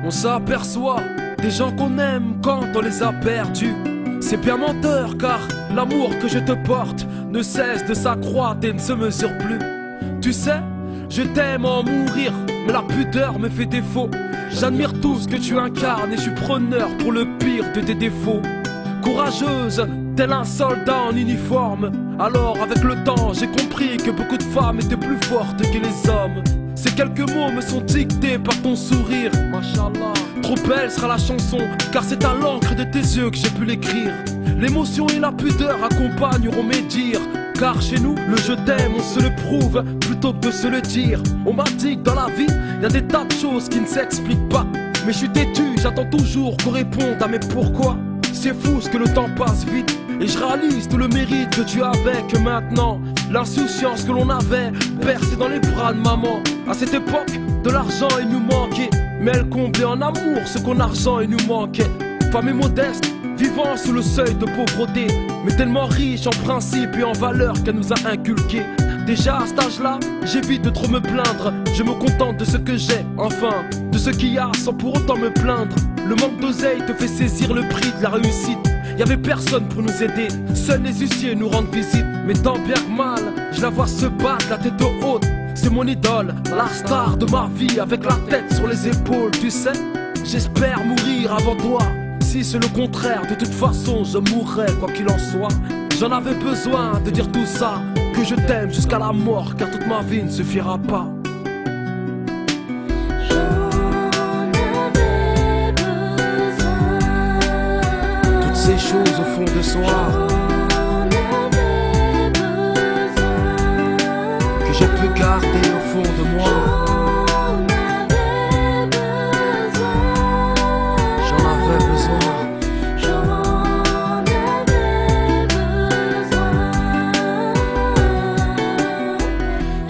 On s'aperçoit des gens qu'on aime quand on les a perdus. C'est bien menteur car l'amour que je te porte ne cesse de s'accroître et ne se mesure plus. Tu sais, je t'aime en mourir, mais la pudeur me fait défaut. J'admire tout ce que tu incarnes et je suis preneur pour le pire de tes défauts. Courageuse, tel un soldat en uniforme. Alors avec le temps j'ai compris que beaucoup de femmes étaient plus fortes que les hommes. Ces quelques mots me sont dictés par ton sourire, Machallah. Trop belle sera la chanson, car c'est à l'encre de tes yeux que j'ai pu l'écrire. L'émotion et la pudeur accompagneront mes dires, car chez nous, le je t'aime, on se le prouve plutôt que de se le dire. On m'a dit que dans la vie, y a des tas de choses qui ne s'expliquent pas. Mais je suis têtu, j'attends toujours qu'on réponde à mes pourquoi. C'est fou ce que le temps passe vite, et je réalise tout le mérite que tu avais, que maintenant l'insouciance que l'on avait bercée dans les bras de maman. À cette époque, de l'argent il nous manquait, mais elle comblait en amour ce qu'en argent il nous manquait. Femme et modeste, vivant sous le seuil de pauvreté, mais tellement riche en principes et en valeurs qu'elle nous a inculqués. Déjà à cet âge-là, j'évite de trop me plaindre. Je me contente de ce que j'ai, enfin, de ce qu'il y a sans pour autant me plaindre. Le manque d'oseille te fait saisir le prix de la réussite. Y'avait personne pour nous aider, seuls les huissiers nous rendent visite. Mais tant bien que mal, je la vois se battre la tête haute. C'est mon idole, la star de ma vie, avec la tête sur les épaules, tu sais. J'espère mourir avant toi. Si c'est le contraire, de toute façon je mourrai quoi qu'il en soit. J'en avais besoin de dire tout ça, que je t'aime jusqu'à la mort, car toute ma vie ne suffira pas. Toutes ces choses au fond de soi que j'ai pu garder au fond de moi.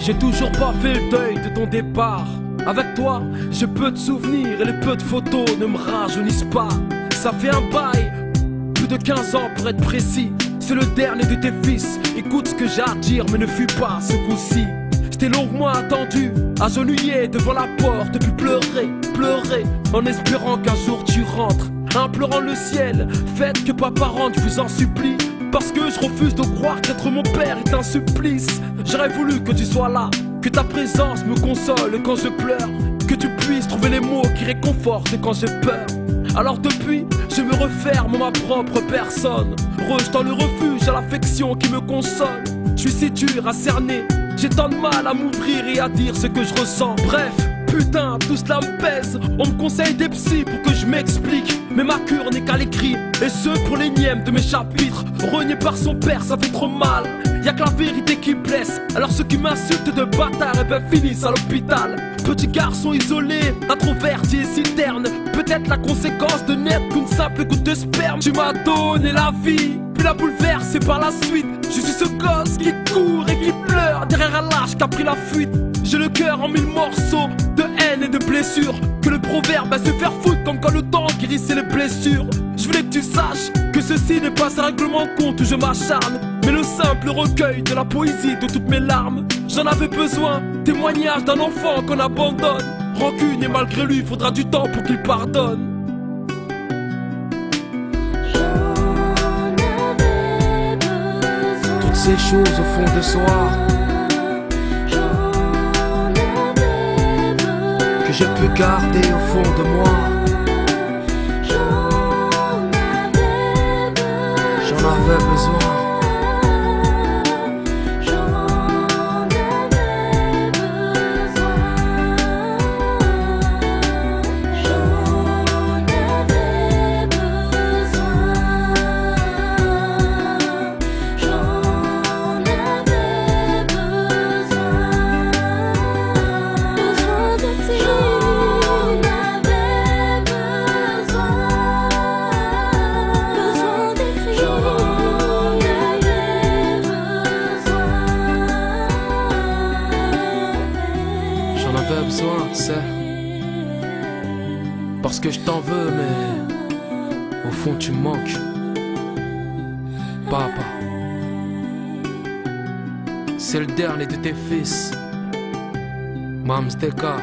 J'ai toujours pas fait le deuil de ton départ. Avec toi, j'ai peu de souvenirs et les peu de photos ne me rajeunissent pas. Ça fait un bail, plus de 15 ans pour être précis. C'est le dernier de tes fils. Écoute ce que j'ai à dire, mais ne fuis pas ce coup-ci. Je t'ai longuement attendu, agenouillé devant la porte, puis pleurer, en espérant qu'un jour tu rentres. Implorant le ciel, faites que papa rentre, je vous en supplie. Parce que je refuse de croire qu'être mon père est un supplice. J'aurais voulu que tu sois là, que ta présence me console quand je pleure, que tu puisses trouver les mots qui réconfortent quand j'ai peur. Alors depuis, je me referme en ma propre personne, rejetant le refuge à l'affection qui me console. Je suis si dur à cerner, j'ai tant de mal à m'ouvrir et à dire ce que je ressens. Bref, putain, tout cela me pèse. On me conseille des psys pour que je m'explique, mais ma cure n'est qu'à l'écrit, et ce pour l'énième de mes chapitres. Renié par son père, ça fait trop mal. Y'a que la vérité qui blesse. Alors ceux qui m'insultent de bâtard, eh ben finissent à l'hôpital. Petit garçon isolé, introverti et si terne, peut-être la conséquence de n'être qu'une simple goutte de sperme. Tu m'as donné la vie, puis la bouleversé par la suite. Je suis ce gosse qui court et qui pleure derrière un lâche qui a pris la fuite. J'ai le cœur en mille morceaux de haine et de blessures, que le proverbe se faire foutre comme quand le temps guérissait les blessures. Je voulais que tu saches que ceci n'est pas un règlement de compte où je m'acharne, mais le simple recueil de la poésie de toutes mes larmes. J'en avais besoin, témoignage d'un enfant qu'on abandonne. Rancune et malgré lui, faudra du temps pour qu'il pardonne. Toutes ces choses au fond de soi que j'ai pu garder au fond de moi. J'en avais besoin. J'avais besoin, tu sais, parce que je t'en veux, mais au fond tu me manques. Papa, c'est le dernier de tes fils. Mams Deka.